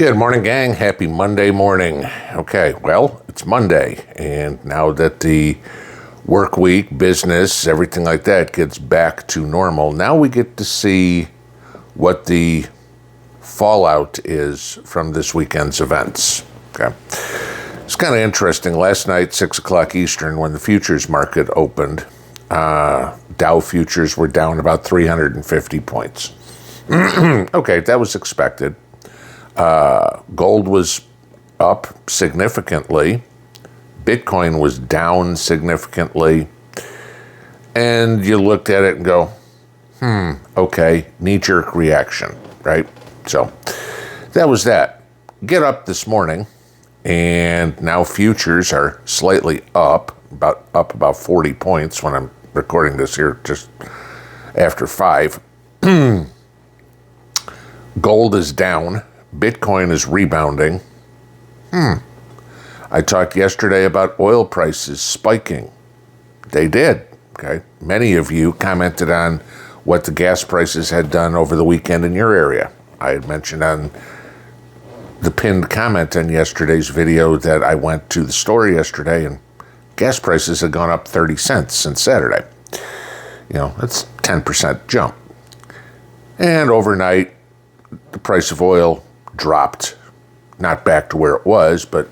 Good morning, gang. Happy Monday morning. Okay, well, it's Monday, and now that the work week, business, everything like that gets back to normal, now we get to see what the fallout is from this weekend's events. Okay, it's kind of interesting. Last night, 6 o'clock Eastern, when the futures market opened, Dow futures were down about 350 points. Okay, that was expected. Gold was up significantly. Bitcoin was down significantly. And you looked at it and go, okay, knee-jerk reaction, right? So that was that. Get up this morning, and now futures are slightly up about 40 points when I'm recording this here just after 5. Gold is down. Bitcoin is rebounding. I talked yesterday about oil prices spiking. They did, okay? Many of you commented on what the gas prices had done over the weekend in your area. I had mentioned on the pinned comment in yesterday's video that I went to the store yesterday and gas prices had gone up 30 cents since Saturday. You know, that's 10% jump. And overnight, the price of oil dropped, not back to where it was, but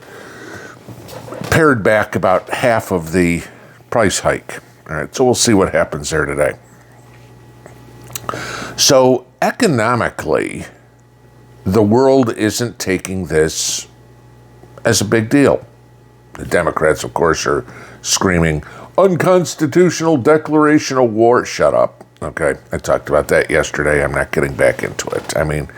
pared back about half of the price hike. All right, so we'll see what happens there today. So economically, the world isn't taking this as a big deal. The Democrats, of course, are screaming, unconstitutional declaration of war. Shut up. Okay, I talked about that yesterday. I'm not getting back into it. I mean,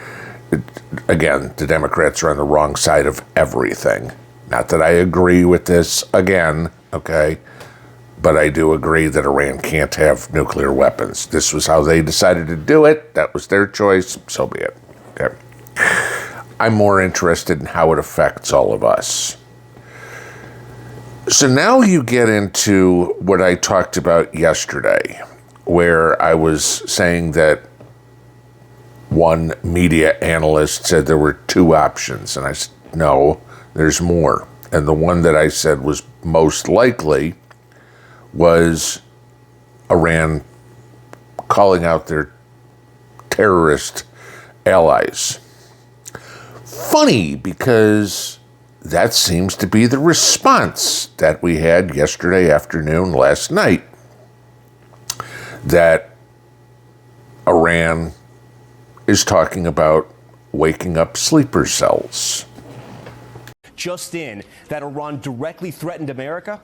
again, the Democrats are on the wrong side of everything. Not that I agree with this again, okay? But I do agree that Iran can't have nuclear weapons. This was how they decided to do it. That was their choice. So be it. Okay. I'm more interested in how it affects all of us. So now you get into what I talked about yesterday, where I was saying that one media analyst said there were two options, and I said, no, there's more. And the one that I said was most likely was Iran calling out their terrorist allies. Funny, because that seems to be the response that we had yesterday afternoon, last night, that Iran is talking about waking up sleeper cells. Just in, that Iran directly threatened America?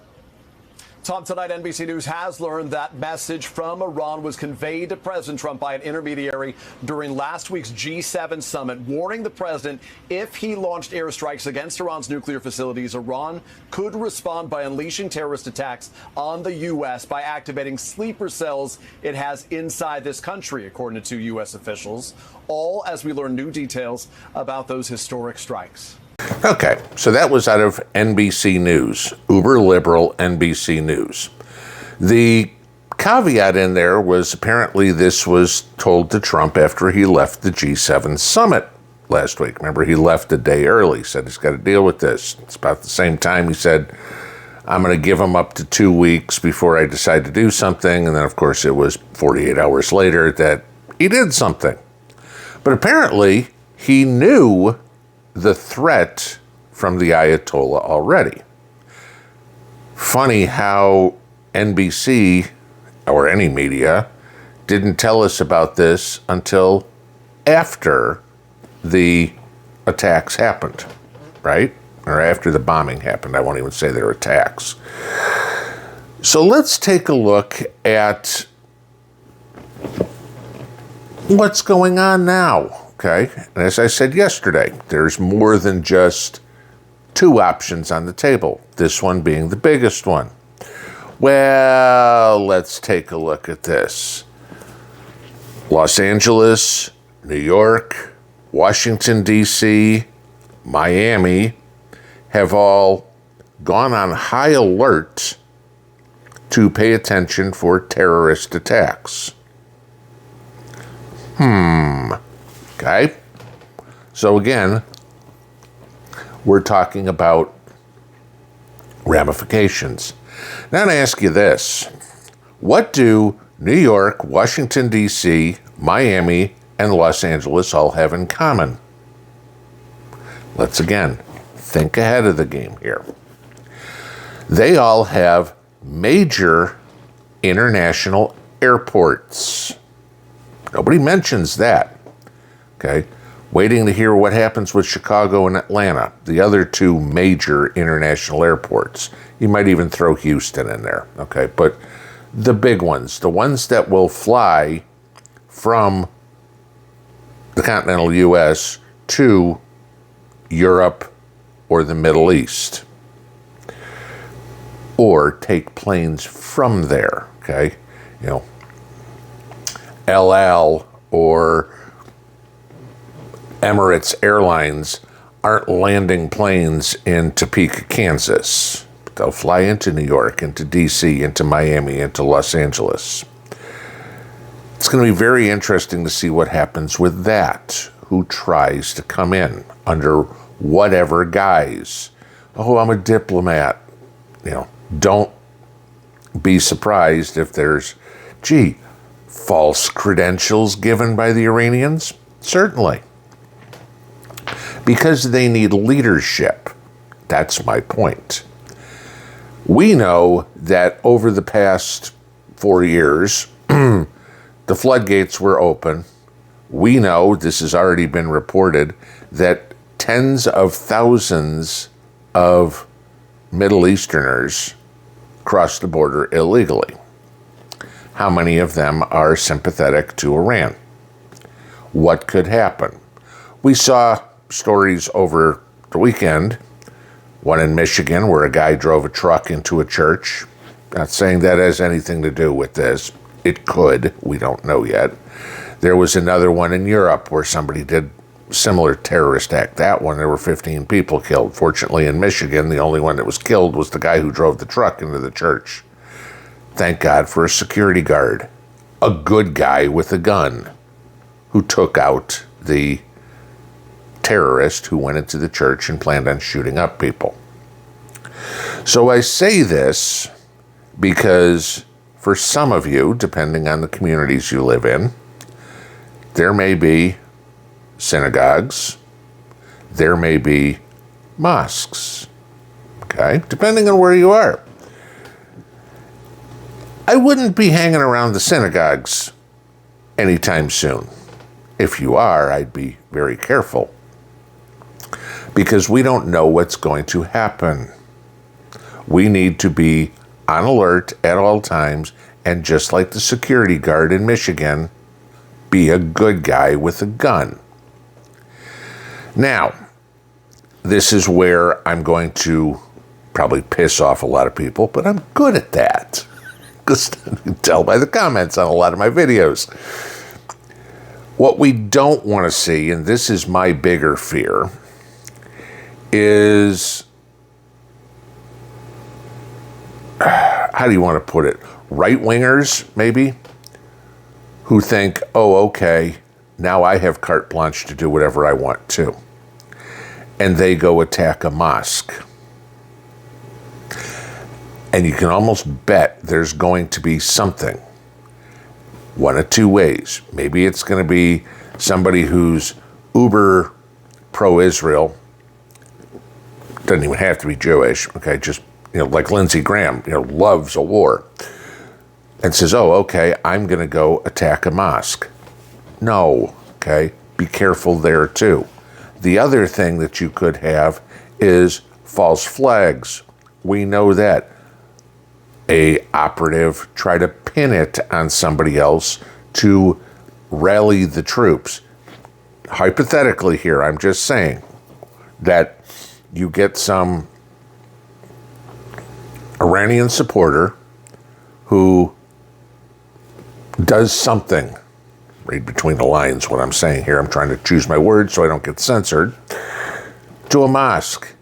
Tom, tonight NBC News has learned that message from Iran was conveyed to President Trump by an intermediary during last week's G7 summit, warning the president if he launched airstrikes against Iran's nuclear facilities, Iran could respond by unleashing terrorist attacks on the U.S. by activating sleeper cells it has inside this country, according to two U.S. officials, all as we learn new details about those historic strikes. Okay, so that was out of NBC News, uber liberal NBC News. The caveat in there was apparently this was told to Trump after he left the G7 summit last week. Remember, he left a day early, said he's got to deal with this. It's about the same time he said, I'm going to give him up to 2 weeks before I decide to do something. And then, of course, it was 48 hours later that he did something. But apparently, he knew the threat from the Ayatollah already. Funny how NBC, or any media, didn't tell us about this until after the attacks happened, right? Or after the bombing happened. I won't even say they're attacks. So let's take a look at what's going on now. Okay, and as I said yesterday, there's more than just two options on the table, this one being the biggest one. Well, let's take a look at this. Los Angeles, New York, Washington, D.C., Miami have all gone on high alert to pay attention for terrorist attacks. Okay? So again, we're talking about ramifications. Now I ask you this. What do New York, Washington, D.C., Miami, and Los Angeles all have in common? Let's again think ahead of the game here. They all have major international airports. Nobody mentions that. Okay? Waiting to hear what happens with Chicago and Atlanta, the other two major international airports. You might even throw Houston in there. Okay? But the big ones, the ones that will fly from the continental U.S. to Europe or the Middle East, or take planes from there, okay? You know, El Al or Emirates Airlines aren't landing planes in Topeka, Kansas. But they'll fly into New York, into D.C., into Miami, into Los Angeles. It's going to be very interesting to see what happens with that. Who tries to come in under whatever guise. Oh, I'm a diplomat. You know, don't be surprised if there's, false credentials given by the Iranians. Certainly. Because they need leadership. That's my point. We know that over the past 4 years, the floodgates were open. We know, this has already been reported, that tens of thousands of Middle Easterners cross the border illegally. How many of them are sympathetic to Iran? What could happen? We saw stories over the weekend, one in Michigan where a guy drove a truck into a church. Not saying that has anything to do with this. It could. We don't know yet. There was another one in Europe where somebody did similar terrorist act. That one, there were 15 people killed. Fortunately, in Michigan, the only one that was killed was the guy who drove the truck into the church. Thank God for a security guard, a good guy with a gun, who took out the terrorist who went into the church and planned on shooting up people. So I say this because for some of you, depending on the communities you live in, there may be synagogues, there may be mosques, okay? Depending on where you are. I wouldn't be hanging around the synagogues anytime soon. If you are, I'd be very careful, because we don't know what's going to happen. We need to be on alert at all times, and just like the security guard in Michigan, be a good guy with a gun. Now, this is where I'm going to probably piss off a lot of people, but I'm good at that. Because you can tell by the comments on a lot of my videos. What we don't want to see, and this is my bigger fear, is, how do you want to put it? Right-wingers, maybe, who think, oh, okay, now I have carte blanche to do whatever I want to. And they go attack a mosque. And you can almost bet there's going to be something. One of two ways. Maybe it's going to be somebody who's uber pro-Israel. Doesn't even have to be Jewish, okay? Just, like Lindsey Graham, loves a war. And says, oh, okay, I'm going to go attack a mosque. No, okay? Be careful there, too. The other thing that you could have is false flags. We know that. A operative try to pin it on somebody else to rally the troops. Hypothetically here, I'm just saying that you get some Iranian supporter who does something. Read between the lines what I'm saying here. I'm trying to choose my words so I don't get censored. To a mosque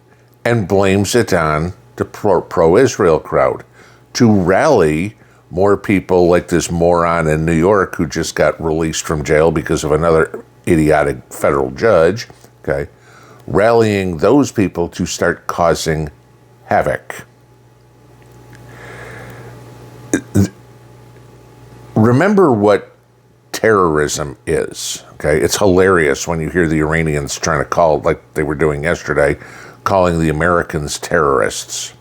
and blames it on the pro-Israel crowd to rally more people like this moron in New York who just got released from jail because of another idiotic federal judge, okay, rallying those people to start causing havoc. Remember what terrorism is, okay? It's hilarious when you hear the Iranians trying to call, like they were doing yesterday, calling the Americans terrorists.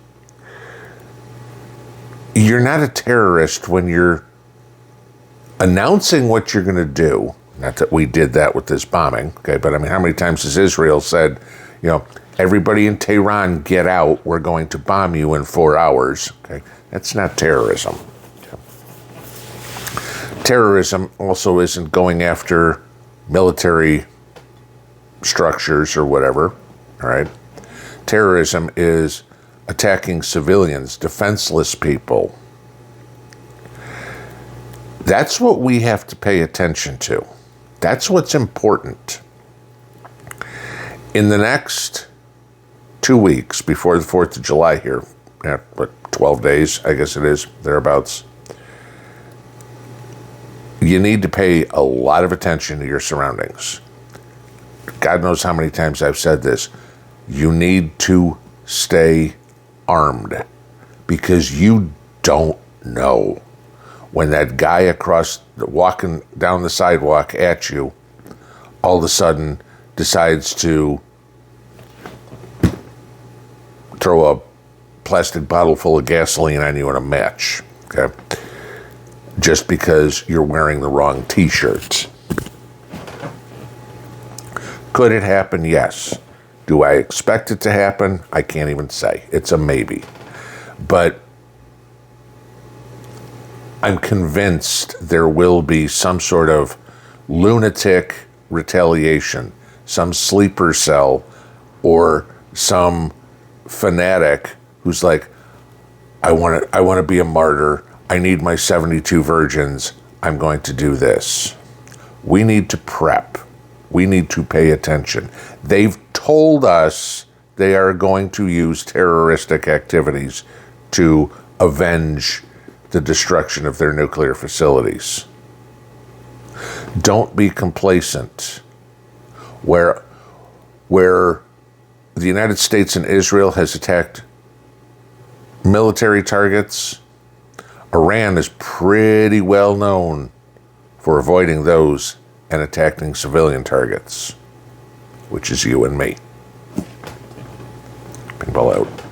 You're not a terrorist when you're announcing what you're going to do. Not that we did that with this bombing, okay? But I mean, how many times has Israel said, you know, everybody in Tehran, get out, we're going to bomb you in 4 hours, okay? That's not terrorism. Terrorism also isn't going after military structures or whatever, all right? Terrorism is attacking civilians, defenseless people. That's what we have to pay attention to. That's what's important. In the next 2 weeks before the 4th of July here, 12 days, I guess it is, thereabouts, you need to pay a lot of attention to your surroundings. God knows how many times I've said this. You need to stay armed because you don't know when that guy walking down the sidewalk at you all of a sudden decides to throw a plastic bottle full of gasoline on you and a match, okay? Just because you're wearing the wrong t-shirt. Could it happen? Yes. Do I expect it to happen? I can't even say. It's a maybe. But I'm convinced there will be some sort of lunatic retaliation, some sleeper cell, or some fanatic who's like, I want to be a martyr. I need my 72 virgins. I'm going to do this. We need to prep. We need to pay attention. They've told us they are going to use terroristic activities to avenge the destruction of their nuclear facilities. Don't be complacent. Where the United States and Israel has attacked military targets, Iran is pretty well known for avoiding those and attacking civilian targets, which is you and me. Pinball out.